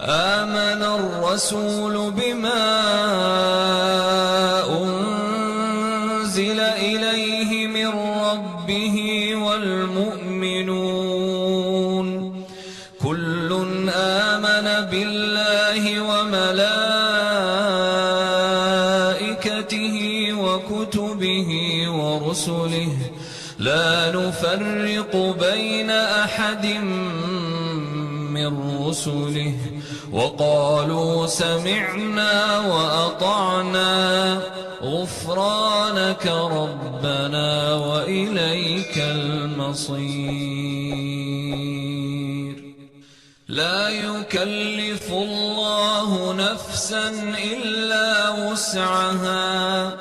آمن الرسول بما أنزل إليه من ربه والمؤمنون كل آمن بالله وملائكته وكتبه ورسله لا نفرق بين أحد من رسله وقالوا سمعنا وأطعنا غفرانك ربنا وإليك المصير. لا يكلف الله نفسا إلا وسعها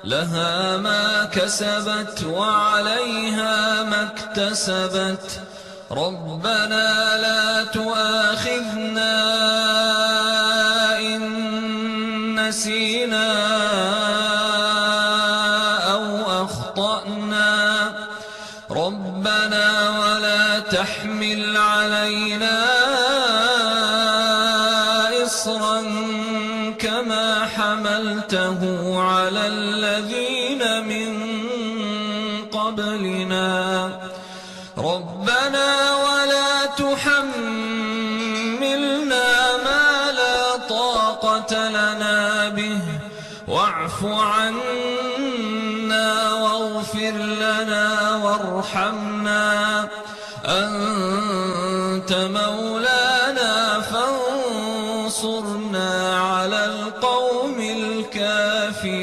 لها ما كسبت وعليها ما اكتسبت ربنا لا تؤاخذنا إن نسينا أو أخطأنا ربنا ولا تحمل علينا إصرا كما حملته على الذين من قبلنا ربنا ولا تحملنا ما لا طاقة لنا به واعف عنا واغفر لنا وارحمنا أنت مولانا فانصرنا على القوم الكافرين.